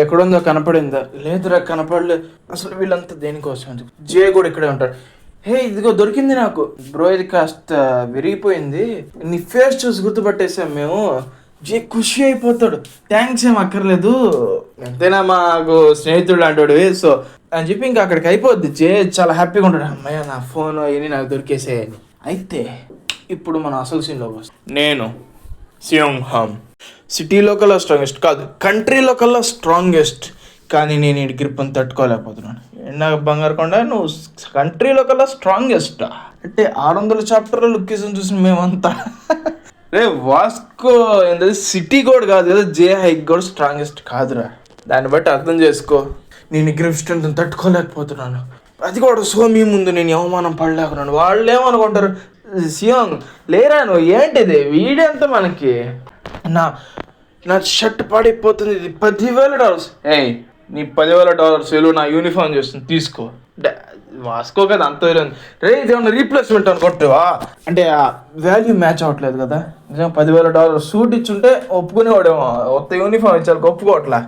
ఎక్కడుందో కనపడిందా? లేదురా కనపడలేదు. అసలు వీళ్ళంతా దేనికోసం? జే కూడా ఇక్కడే ఉంటాడు. హే ఇదిగో దొరికింది నాకు. బ్రో ఇది కాస్త విరిగిపోయింది, నీ ఫేస్ చూసి గుర్తుపట్టేసాం మేము. జే ఖుషి అయిపోతాడు. థ్యాంక్స్ ఏం అక్కర్లేదు, ఎంతైనా మాకు స్నేహితుడు అంటాడు. సో అని చెప్పి ఇంకా అక్కడికి అయిపోద్ది. జే చాలా హ్యాపీగా ఉంటాడు. అమ్మయ్య నా ఫోన్ అవన్నీ నాకు దొరికేసాయని. అయితే ఇప్పుడు మనం అసలు సీన్లోకి వస్తాం. నేను సియోంగ్ హామ్ సిటీలో కల్లా స్ట్రాంగెస్ట్ కాదు, కంట్రీలో కల్లా స్ట్రాంగెస్ట్. కానీ నేను ఈ గ్రిప్ని తట్టుకోలేకపోతున్నాను. నాకు బంగారు కొండ, నువ్వు కంట్రీలో కల్లా స్ట్రాంగెస్ట్ అంటే 600 చాప్టర్లో లుక్కేషన్ చూసిన మేమంతా. రే వాస్కో ఏంటది సిటీ కూడా కాదు కదా, జే హైక్ కూడా స్ట్రాంగెస్ట్ కాదురా. దాన్ని బట్టి అర్థం చేసుకో, నేను గ్రిప్ స్ట్రెంత్ తట్టుకోలేకపోతున్నాను. అది కూడా సోమి ముందు నేను అవమానం పడలేకున్నాను. వాళ్ళు ఏమనుకుంటారు, సియోంగ్ లేరా నువ్వు ఏంటిది వీడంతా మనకి, నా నా షర్ట్ పాడైపోతుంది, ఇది $10,000. ఏయ్ నీ $10,000 విలువ నా యూనిఫామ్ చేస్తుంది తీసుకో. వాస్కో కదా అంత రే ఇది ఏమన్నా రీప్లేస్మెంట్ అనుకుంటావా అంటే ఆ వాల్యూ మ్యాచ్ అవ్వట్లేదు కదా. నిజంగా $10,000 సూట్ ఇచ్చుంటే ఒప్పుకునేవాడేమో, కొత్త యూనిఫామ్ ఇచ్చారు ఒప్పుకోవట్లా.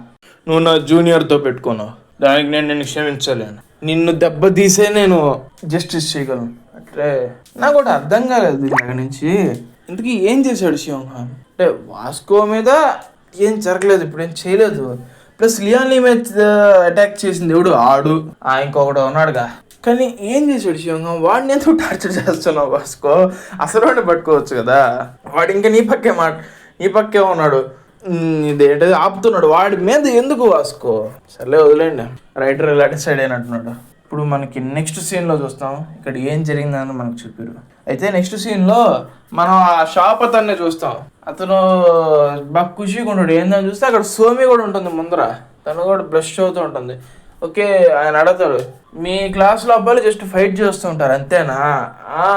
నువ్వు నా జూనియర్తో పెట్టుకున్నావు, దానికి నేను నిన్ను క్షమించలేను. నిన్ను దెబ్బతీసే నేను జస్టిస్ చేయగలను. అంటే నాకు కూడా అర్థం కాలేదు దీని నుంచి. ఇంతకీ ఏం చేశాడు సియోంగ్ హామ్? అంటే వాస్కో మీద ఏం జరగలేదు, ఇప్పుడు ఏం చేయలేదు. ప్లస్ లియాన్ లీ మీద అటాక్ చేసింది ఎవడు? ఆడు ఇంకొకడు ఉన్నాడుగా. కానీ ఏం చేశాడు సియోంగ్ హామ్? వాడిని ఎందుకు టార్చర్ చేస్తున్నావు వాస్కో? అసలు వాడిని పట్టుకోవచ్చు కదా. వాడు ఇంకా నీ పక్కే ఉన్నాడు, ఇదేంటది ఆపుతున్నాడు. వాడి మీద ఎందుకు వాస్కో? సర్లే వదిలేండి, రైటర్ ఇలా డిసైడ్ అయినట్టున్నాడు. ఇప్పుడు మనకి నెక్స్ట్ సీన్లో చూస్తాం ఇక్కడ ఏం జరిగిందని మనకు చెప్పారు. అయితే నెక్స్ట్ సీన్లో మనం ఆ షాప్ అతన్ని చూస్తాం. అతను బాగా ఖుషిగా ఉంటాడు. ఏందని చూస్తే అక్కడ సోమి కూడా ఉంటుంది ముందర, తను కూడా బ్రష్ అవుతూ ఉంటుంది. ఓకే ఆయన అడుగుతాడు, మీ క్లాస్లో అబ్బాయిలు జస్ట్ ఫైట్ చేస్తూ ఉంటారు అంతేనా?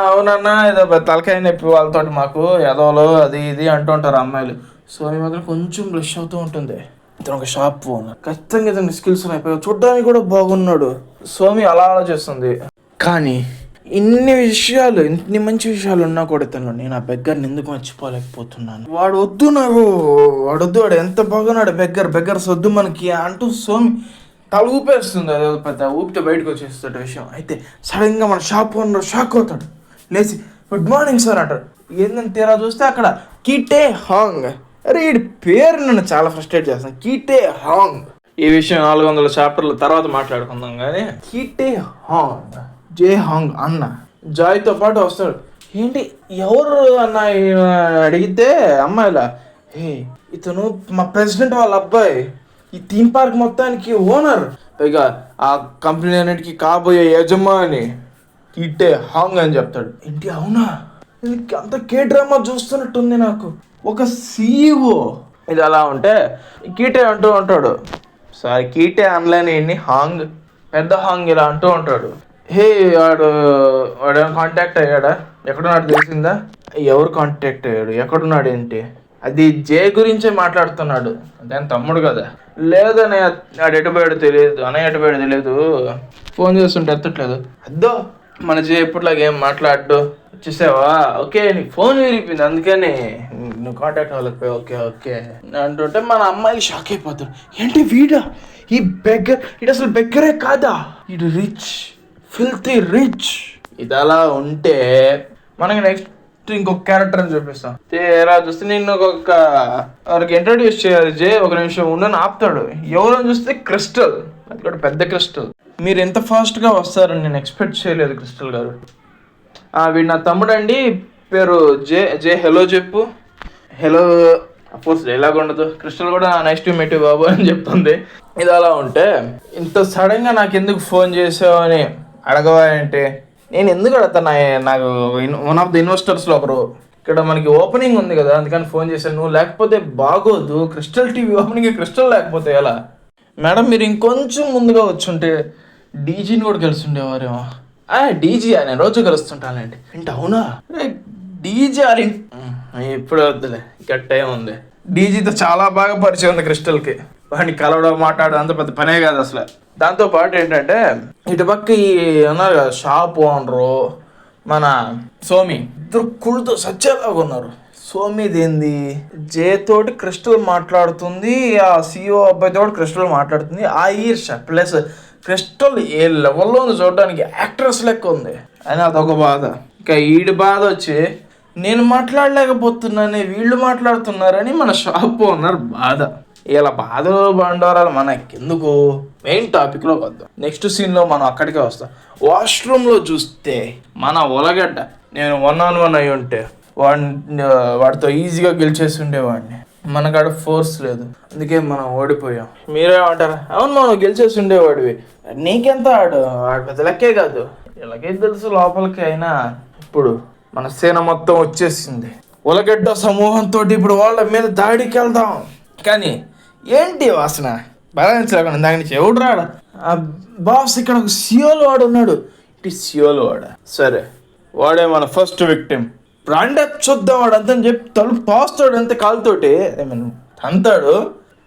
అవునన్నా, ఏదో తలకాయ నొప్పి వాళ్ళతో మాకు ఎదవలు అది ఇది అంటూ ఉంటారు అమ్మాయిలు. సోమి మాత్రం కొంచెం బ్రష్ అవుతూ ఉంటుంది. ఇతను ఒక షాప్ ఓనర్, ఖచ్చితంగా ఇతని స్కిల్స్ ఉన్నాయి, చూడ్డానికి కూడా బాగున్నాడు. సోమి అలా ఆలోచిస్తుంది. కానీ ఇన్ని మంచి విషయాలు ఉన్నా కూడా ఇతను నేను ఆ బెగ్గర్ని ఎందుకు మర్చిపోలేకపోతున్నాను. వాడు వద్దు వాడు ఎంత బాగున్నాడు, బెగ్గర్ వద్దు మనకి అంటూ సోమి తల ఊపేస్తుంది. అదే పెద్ద ఊపితే బయటకు వచ్చేస్తాడు విషయం. అయితే సడన్గా మన షాప్ ఓనర్ షాక్ అవుతాడు, లేచి గుడ్ మార్నింగ్ సార్ అంటాడు. ఏందని తీరా చూస్తే అక్కడ కీటే హాంగ్. అరే వీడి పేరు నన్ను చాలా ఫ్రస్ట్రేట్ చేస్తాను, కీటే హాంగ్. ఈ విషయం 400 చాప్టర్ల తర్వాత మాట్లాడుకుందాం. కానీ కీటే హాంగ్, జే హాంగ్ అన్న జాయ్తో పాటు వస్తాడు. ఏంటి ఎవరు అన్న అడిగితే అమ్మాయిలా, ఇతను మా ప్రెసిడెంట్ వాళ్ళ అబ్బాయి, ఈ థీమ్ పార్క్ మొత్తానికి ఓనర్, పైగా ఆ కంపెనీ అన్నిటికీ కాబోయే యజమాని కీటే హాంగ్ అని చెప్తాడు. ఏంటి అవునా? అంత కే డ్రామా చూస్తున్నట్టుంది నాకు. ఒక CEO. ఇది అలా ఉంటే కీటే అంటూ ఉంటాడు, సారీ కీటే ఆన్లైన్ ఏంటి హాంగ్, పెద్ద హాంగ్ ఇలా అంటూ ఉంటాడు. వాడు ఏమైనా కాంటాక్ట్ అయ్యాడా? ఎక్కడున్నాడు తెలిసిందా? ఎవరు కాంటాక్ట్ అయ్యాడు? ఎక్కడున్నాడు ఏంటి? అది జే గురించే మాట్లాడుతున్నాడు, దాని తమ్ముడు కదా. లేదనే ఆడు ఎటుపోయాడు తెలియదు, అన్నయ్య ఎటుపోయాడు తెలియదు, ఫోన్ చేస్తుంటే ఎత్తట్లేదు. అద్దో మన జే ఎప్పటిలాగా ఏం మాట్లాడు. వచ్చేసావా? ఓకే నీకు ఫోన్ విరిగిపోయింది అందుకని నువ్వు కాంటాక్ట్ అవ్వలేకపోయావు. ఓకే అంటుంటే మన అమ్మాయిలు షాక్ అయిపోతారు. ఏంటి వీడా ఈ బెగ్గర్? ఇటు అసలు బెగ్గరే కాదా, ఇటు రిచ్, ఫిల్తీ రిచ్. ఇది అలా ఉంటే మనకి నెక్స్ట్ ఇంకొక క్యారెక్టర్ని చూపిస్తాం. ఎలా చూస్తే నేను వారికి ఇంట్రడ్యూస్ చేయాలి. జే ఒక నిమిషం ఉండని ఆపుతాడు. ఎవరని చూస్తే క్రిస్టల్, అది కూడా పెద్ద క్రిస్టల్. మీరు ఎంత ఫాస్ట్గా వస్తారని నేను ఎక్స్పెక్ట్ చేయలేదు క్రిస్టల్ గారు. వీడు నా తమ్ముడు అండి, పేరు జే హలో చెప్పు. హలో అఫ్కోర్స్ డైలాగ్ ఉండదు. క్రిస్టల్ కూడా నైస్ టు మీట్ యు బాబు అని చెప్తుంది. ఇది అలా ఉంటే ఇంత సడన్గా నాకు ఎందుకు ఫోన్ చేసావు అని అడగవా అంటే, నేను ఎందుకు అడుగుతాను, నాకు వన్ ఆఫ్ ది ఇన్వెస్టర్స్లో ఒకరు ఇక్కడ మనకి ఓపెనింగ్ ఉంది కదా అందుకని ఫోన్ చేశాను, నువ్వు లేకపోతే బాగోదు. క్రిస్టల్ టీవీ ఓపెనింగ్ క్రిస్టల్ లేకపోతే ఎలా? మేడం మీరు ఇంకొంచెం ముందుగా వచ్చుంటే డీజీని కూడా కలిసి డీజీ నేను రోజు కలుస్తుంటానండి. అంటే అవునా? డీజీ ఇప్పుడు వద్దులే, గట్టే ఉంది. డీజీతో చాలా బాగా పరిచయం ఉంది క్రిస్టల్కి, వాడిని కలవడం మాట్లాడడం అంత పెద్ద పనే కాదు అసలు. దాంతోపాటు ఏంటంటే ఇటుపక్క ఈ ఉన్నారు కదా షాప్ ఓనరు మన సోమి, ఇద్దరు కుళ్ళతో సచ్చేలాగా ఉన్నారు. సోమిది ఏంది జే తోటి క్రిస్టల్ మాట్లాడుతుంది, ఆ సిఓ అబ్బాయి తోటి క్రిస్టల్ మాట్లాడుతుంది. ఆ ఈర్ష ప్లస్ క్రిస్టల్ ఏ లెవెల్లో ఉంది చూడడానికి, యాక్ట్రెస్ లెక్క ఉంది అని అదొక బాధ. ఇంకా ఈడి బాధ వచ్చి నేను మాట్లాడలేకపోతున్నానే వీళ్ళు మాట్లాడుతున్నారని మన షాప్ ఓనర్ బాధ. ఇలా బాధలు బండవరాలు మనకెందుకు, మెయిన్ టాపిక్లో వద్దాం. నెక్స్ట్ సీన్లో మనం అక్కడికే వస్తాం. వాష్రూమ్లో చూస్తే మన ఉలగడ్డ నేను 1-on-1 అయి ఉంటే వాడితో ఈజీగా గెలిచేసి ఉండేవాడిని. మనకాడ ఫోర్స్ లేదు, అందుకే మనం ఓడిపోయాం. మీరేమంటారు? అవును మనం గెలిచేసి ఉండేవాడివి, నీకెంత ఆడు పెద్ద లెక్కే కాదు, ఇలాగే తెలుసు లోపలికి. అయినా ఇప్పుడు మన సేన మొత్తం వచ్చేసింది, ఉలగడ్డ సమూహంతో ఇప్పుడు వాళ్ళ మీద దాడికి వెళ్దాం. కానీ ఏంటి వాసన భరించలేకుండా దాని నుంచి ఎవడు రాడు. ఆ బాస్ ఇక్కడ ఒక సియోలు వాడు ఉన్నాడు, ఇటు సియోలు వాడు. సరే వాడే మన ఫస్ట్ విక్టిమ్. బ్రాండ్ చూద్దాం వాడు అంతని చెప్పి తలుపు పోస్తాడు అంతే కాలుతోటి, అంతాడు.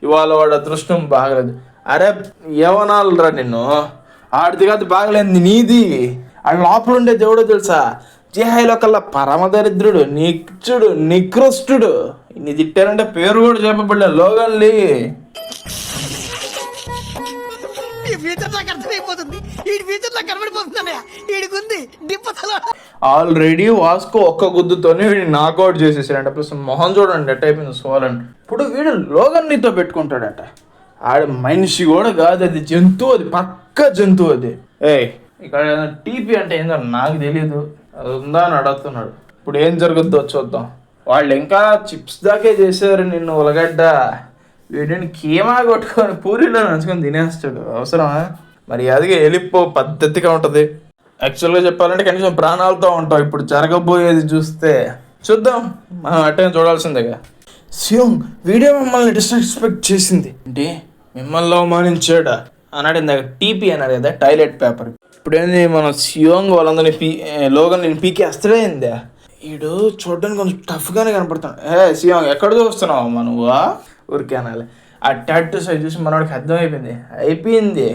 ఇవాళ వాడు అదృష్టం బాగలేదు. అరే ఏమనాలరా నిన్ను, ఆడిది కాదు బాగలేదు నీది. ఆడు లోపల ఉండే దేవుడో తెలుసా, జేహాయిలో కల్లా పరమదరిద్రుడు, నిక్చుడు, నికృష్టుడు. ఇన్ని తిట్టారంటే పేరు కూడా చెప్పబడలే, లోగన్ లీ. ఆల్రెడీ వాస్కో ఒక్క గుద్దుతోనే వీడిని నాకౌట్ చేసేసాడంట. ప్లస్ మొహం చూడండి ఎట్ అయిపోయింది సోలని. ఇప్పుడు వీడు లోగన్ లీతో పెట్టుకుంటాడట. ఆడ మనిషి కూడా కాదు, అది జంతువు, అది పక్క జంతువు అది. ఇక్కడ టీపీ అంటే ఏందో నాకు తెలియదు, అది ఉందా అని అడుగుతున్నాడు. ఇప్పుడు ఏం జరుగుద్దో చూద్దాం. వాళ్ళు ఇంకా చిప్స్ దాకే చేశారు నిన్ను ఉలగడ్డ. వీడిని కీమా కొట్టుకొని పూరీలో నంచుకొని తినేస్తాడు, అవసరమా? మరి అదిగే వెళ్ళిపో, పద్ధతిగా ఉంటుంది. యాక్చువల్గా చెప్పాలంటే కనీసం ప్రాణాలతో ఉంటావు. ఇప్పుడు జరగబోయేది చూస్తే చూద్దాం, మనం అట్టేం చూడాల్సిందేగా. సియోంగ్ వీడియో మమ్మల్ని డిస్రెస్పెక్ట్ చేసింది అంటే మిమ్మల్ని అవమానించాడా అన్నాడు. ఇందాక టీపీ అన్నాడు కదా, టాయిలెట్ పేపర్. ఇప్పుడు ఏంది మన సియోంగ్ వాళ్ళందరినీ లోగన్ నేను పీకేస్తాడే అయిందా. వీడు చూడడానికి కొంచెం టఫ్గానే కనపడుతున్నాడు. సియోంగ్ ఎక్కడ చూస్తున్నావు నువ్వా ఊరికే అనాలి. ఆ టాటూ సైజ్ చూసి మనవాడికి అయిపోయింది,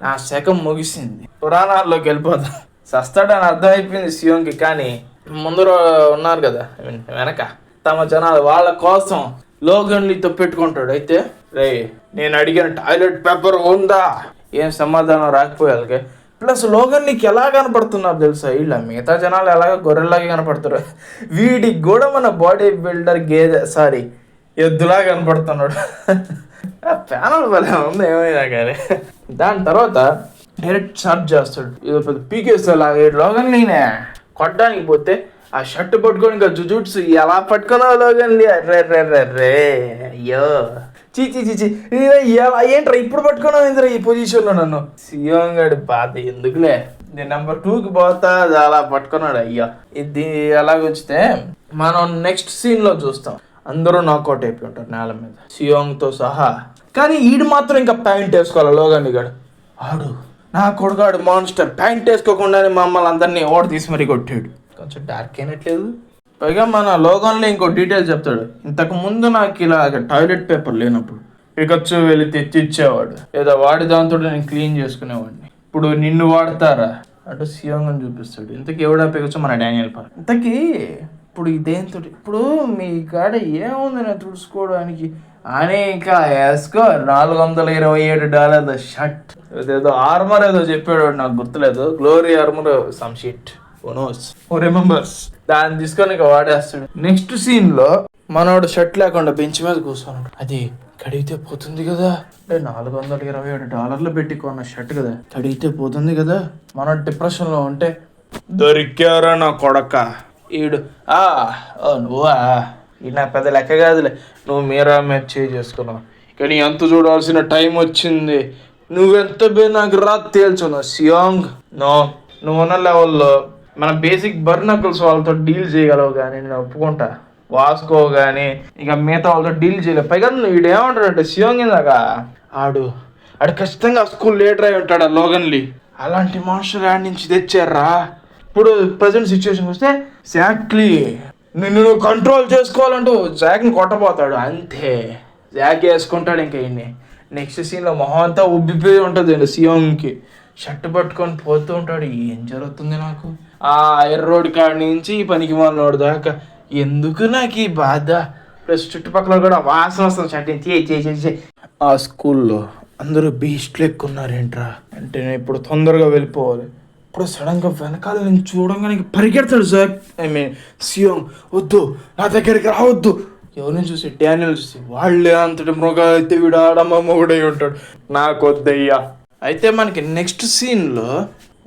నా శకం ముగిసింది, పురాణాల్లోకి వెళ్ళిపోతాం, సస్తాడని అర్థమైపోయింది సియోంగ్కి. కానీ ముందర ఉన్నారు కదా వెనక తమ జనాలు, వాళ్ళ కోసం లోగన్లీతో పెట్టుకుంటాడు. అయితే నేను అడిగిన టాయిలెట్ పేపర్ ఉందా, ఏం సమాధానం రాకపోయాలి. ప్లస్ లోగన్లీకి ఎలా కనపడుతున్నారు తెలుసా, వీళ్ళ మిగతా జనాలు ఎలాగ గొర్రెల్లాగే కనపడుతున్నారు, వీడికి కూడా మన బాడీ బిల్డర్ ఎద్దులా కనపడుతున్నాడు. ప్యానల్ భలే ఉంది ఏమైనా కానీ. దాని తర్వాత డైరెక్ట్ షార్ట్ చేస్తాడు, ఇది పెద్ద పీకేస్తాలాగా. లోగన్లీనే కొట్టడానికి పోతే ఆ షర్ట్ పట్టుకొని ఇంకా జుజుట్స్ ఎలా పట్టుకున్నావు లోగన్లీ, రే అయ్యో చీచి ఏంట్రా ఇప్పుడు పట్టుకున్నావు ఏంద్రా ఈ పొజిషన్లో నన్ను. సియోంగ్ గడి బాధ ఎందుకులే, నేను నెంబర్ 2కి పోతా, అది అలా పట్టుకున్నాడు. అయ్యా ఇది అలాగొచ్చితే మనం నెక్స్ట్ సీన్లో చూస్తాం. అందరూ నాకౌట్ అయిపోయి ఉంటారు నేల మీద, సియోంగ్తో సహా. కానీ ఈడు మాత్రం ఇంకా ప్యాంట్ వేసుకోవాలి లోగన్లీ గాడు. ఆడు నా కొడుకాడు మాన్స్టర్, ప్యాంట్ వేసుకోకుండానే మమ్మల్ని అందరినీ ఓడ తీసి మరీ కొట్టాడు. కొంచెం డార్క్ అయినట్లేదు. పైగా మన లోగన్లో ఇంకో డీటెయిల్స్ చెప్తాడు. ఇంతకు ముందు నాకు ఇలా టాయిలెట్ పేపర్ లేనప్పుడు పికచ్చు వెళ్ళి తెచ్చిచ్చేవాడు, లేదా వాడి దాంతో నేను క్లీన్ చేసుకునేవాడిని. ఇప్పుడు నిన్ను వాడతారా అటు సియోంగ్ అని చూపిస్తాడు. ఇంతకీ ఎవడా పికచ్చు, మన డానియల్ పార్. ఇంతకీ ఇప్పుడు ఇదేంతో ఇప్పుడు మీ కాడ ఏముంది నేను తుడుచుకోవడానికి అని ఇంకా వేసుకో $427 షర్ట్, ఏదో ఆర్మర్ ఏదో చెప్పాడు నాకు గుర్తులేదు, glory armour some shit, who remembers. దాన్ని తీసుకొని ఇక వాడేస్తాడు. నెక్స్ట్ సీన్ లో మనోడు షర్ట్ లేకుండా బెంచ్ మీద కూర్చోన్నాడు. అది కడిగితే పోతుంది కదా, అంటే $427 పెట్టి కొన్న షర్ట్ కదా, కడిగితే పోతుంది కదా. మన డిప్రెషన్ లో ఉంటే దొరికారా నా కొడక ఈడు. నువ్వా, ఈ నా పెద్ద లెక్క కాదులే, నువ్వు మీరా చేసుకున్నావు. కానీ ఎంత చూడాల్సిన టైం వచ్చింది, నువ్వెంత నాకు రాత్రి తేల్చున్నావు సియోంగ్. నువ్వున్న లెవెల్లో మన బేసిక్ బర్నకల్స్ వాళ్ళతో డీల్ చేయగలవు, కానీ నేను ఒప్పుకుంటా. వాస్కో కానీ ఇక మిగతా వాళ్ళతో డీల్ చేయలేవు. పైగా వీడు ఏమంటాడంటే సియోంగ్ ఇందాక ఆడు ఖచ్చితంగా స్కూల్ లీడర్ అయి ఉంటాడు లోగన్లీ. అలాంటి మాస్టర్ ఆడి నుంచి తెచ్చారా. ఇప్పుడు ప్రజెంట్ సిచ్యువేషన్ వస్తే ఎగ్జాక్ట్లీ నిన్ను నువ్వు కంట్రోల్ చేసుకోవాలంటూ జాక్ని కొట్టబోతాడు. అంతే, జాక్ వేసుకుంటాడు ఇంకా ఇన్ని. నెక్స్ట్ సీన్లో మొహం అంతా ఉబ్బిపోయి ఉంటుంది సియోంగ్కి. షర్ట్ పట్టుకొని పోతూ ఉంటాడు. ఏం జరుగుతుంది నాకు, ఆ ఎర్రోడ్ కాడి నుంచి పనికి మాలోడు దాకా ఎందుకు నాకు ఈ బాధ, ప్లస్ చుట్టుపక్కల కూడా వాసన వస్తుంది చట్నీ. ఆ స్కూల్లో అందరూ బీస్ట్లు ఎక్కున్నారేంట్రా అంటే నేను ఇప్పుడు తొందరగా వెళ్ళిపోవాలి. ఇప్పుడు సడన్గా వెనకాల నేను చూడంగానే పరిగెడతాడు సార్, ఐ మీన్ సియోంగ్. వద్దు, నా దగ్గరికి రావద్దు. ఎవరిని చూసి, డానియల్ చూసి, వాళ్ళే అంతటి మృగాలు అయితే వీడు ఆడమ్మ కూడా ఉంటాడు, నాకు వద్దయ్యా. అయితే మనకి నెక్స్ట్ సీన్లో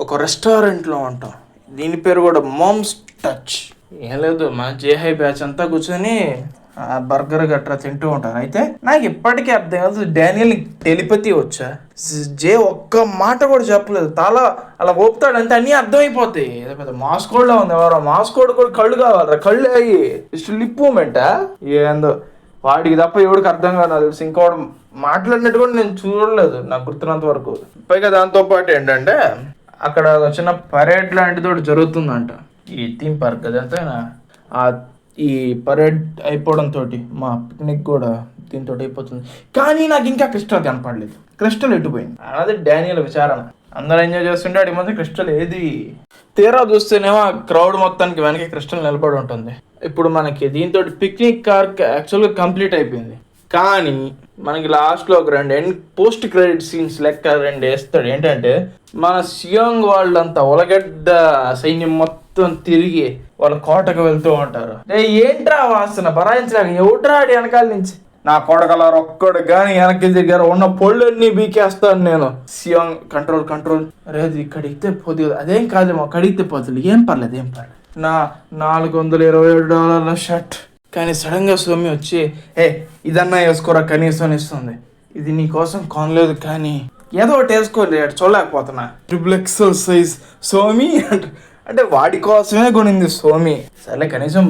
ఒక రెస్టారెంట్లో ఉంటాం. దీని పేరు కూడా మామ్స్ టచ్. ఏం లేదు, మన జేహై బ్యాచ్ అంతా కూర్చొని బర్గర్ గట్రా తింటూ ఉంటారు. అయితే నాకు ఇప్పటికీ అర్థం కాదు, డానియల్ టెలిపతి వచ్చా? జే ఒక్క మాట కూడా చెప్పలేదు, తల అలా ఊపుతాడు అంతే, అన్నీ అర్థమైపోతాయి. ఏదో పెద్ద మాస్కోడ్లో ఉంది, ఎవరో మాస్కోడ్ కూడా కళ్ళు కావాలరా, కళ్ళు అయ్యి జస్ట్ లిప్ మూమెంటా ఏందో. వాడికి తప్ప ఎవడికి అర్థం కాదు నాకు తెలిసి. ఇంకోటి మాట్లాడినట్టు కూడా నేను చూడలేదు నాకు గుర్తున్నంత వరకు. పైగా దాంతోపాటు ఏంటంటే అక్కడ చిన్న పరేడ్ లాంటిది ఒకటి జరుగుతుందంట ఈ థీమ్ పార్క్. అదంతా ఈ పరేడ్ అయిపోవడంతో మా పిక్నిక్ కూడా దీంతో అయిపోతుంది. కానీ నాకు ఇంకా క్రిస్టల్ కనపడలేదు. క్రిస్టల్ ఎట్టుపోయింది అన్నది డానియల్ విచారణ. అందరూ ఎంజాయ్ చేస్తుంటే అడి మధ్య క్రిస్టల్ ఏది? తీరా చూస్తేనేమో ఆ క్రౌడ్ మొత్తానికి వెనక క్రిస్టల్ నిలబడి ఉంటుంది. ఇప్పుడు మనకి దీంతో పిక్నిక్ కార్క్ యాక్చువల్గా కంప్లీట్ అయిపోయింది. కానీ మనకి లాస్ట్లో ఒక పోస్ట్ క్రెడిట్ సీన్స్ లెక్క 2 వేస్తాడు. ఏంటంటే మన సియోంగ్ వాళ్ళంతా ఉలగడ్డ సైన్యం మొత్తం తిరిగి వాళ్ళ కోటకు వెళ్తూ ఉంటారు. ఏంట్రా వాసన భరాయించలేక ఎవడ్రా ఆడి వెనకాల నుంచి, నా కోటకలారు ఒక్కడు కానీ వెనక్కి దగ్గర ఉన్న పొళ్ళన్నీ బీకేస్తాను నేను. సియోంగ్ కంట్రోల్ రేది కడిగితే పోదు, అదేం కాదేమో కడిగితే పోతుంది, ఏం పర్లేదు. నా $427 షర్ట్. కానీ సడన్గా సోమి వచ్చి ఇదన్నా వేసుకోరా కనీసం ఇస్తుంది. ఇది నీ కోసం కొనలేదు కానీ ఏదో ఒకటి వేసుకోలేదు, చూడలేకపోతున్నా. XXL సైజ్ సోమి అంటే వాడి కోసమే కొనింది సోమి. సరే కనీసం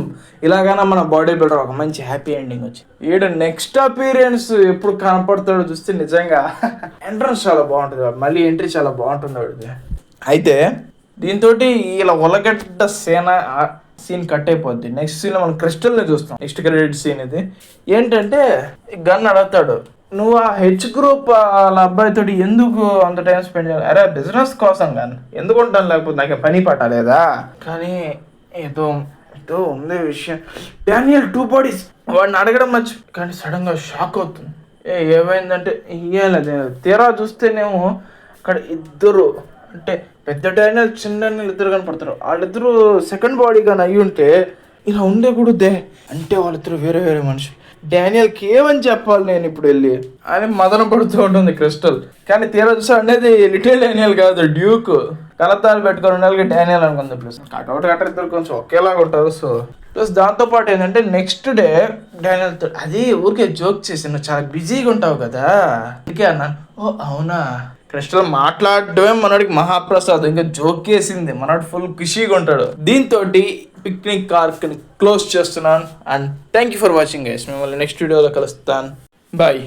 ఇలాగైనా మన బాడీ బిల్డర్ ఒక మంచి హ్యాపీ ఎండింగ్ వచ్చి. వీడు నెక్స్ట్ అపీరియన్స్ ఎప్పుడు కనపడతాడో చూస్తే నిజంగా ఎంట్రన్స్ చాలా బాగుంటుంది, మళ్ళీ ఎంట్రీ చాలా బాగుంటుంది వాడిది. అయితే దీంతో ఇలా ఉలగడ్డ సీన్ కట్ అయిపోద్ది. నెక్స్ట్ సీన్లో మనం క్రిస్టల్ని చూస్తాం. నెక్స్ట్ క్రెడిట్ సీన్ ఇది. ఏంటంటే గన్ అడుగుతాడు, నువ్వు ఆ హెచ్ గ్రూప్ వాళ్ళ అబ్బాయితో ఎందుకు అంత టైం స్పెండ్ చేయాలి? అరే బిజినెస్ కోసం కానీ ఎందుకు ఉంటాను, లేకపోతే నాకు పని పట్టలేదా? కానీ ఏదో ఉంది విషయం. డానియల్ 2 బాడీస్ వాడిని అడగడం కానీ సడన్గా షాక్ అవుతుంది. ఏమైందంటే ఇయ్యాలి. తీరా చూస్తేనేమో అక్కడ ఇద్దరు, అంటే పెద్ద డానియల్ చిన్న డానియల్ ఇద్దరు కనపడతారు. వాళ్ళిద్దరూ సెకండ్ బాడీ కానీ అయ్యి ఉంటే ఇలా ఉండకూడదే. అంటే వాళ్ళిద్దరు వేరే మనుషులు. డానియల్కి ఏమని చెప్పాలి నేను ఇప్పుడు వెళ్ళి అని మదన పడుతూ ఉంటుంది క్రిస్టల్. కానీ తీరా చూసా అనేది లిటిల్ డానియల్ కాదు, డ్యూక్. కలతాలు పెట్టుకొని ఉండాలి డానియల్ అనుకుంది. ప్లస్ కట్అవుట్ ఇద్దరు కొంచెం ఒకేలాగా ఉంటారు. సో ప్లస్ దాంతోపాటు ఏంటంటే నెక్స్ట్ డే డానియల్తో అది ఊరికే జోక్ చేసి, నువ్వు చాలా బిజీగా ఉంటావు కదా అందుకే అన్నాను. ఓ అవునా. క్రిస్టల్ మాట్లాడటమే మనోడికి మహాప్రసాదం, ఇంకా జోక్ వేసింది, మనోడు ఫుల్ ఖుషీగా ఉంటాడు. దీంతో పిక్నిక్ కార్క్ని క్లోజ్ చేస్తున్నాను. And thank you for watching guys. మిమ్మల్ని నెక్స్ట్ వీడియోలో కలుస్తాను. బాయ్.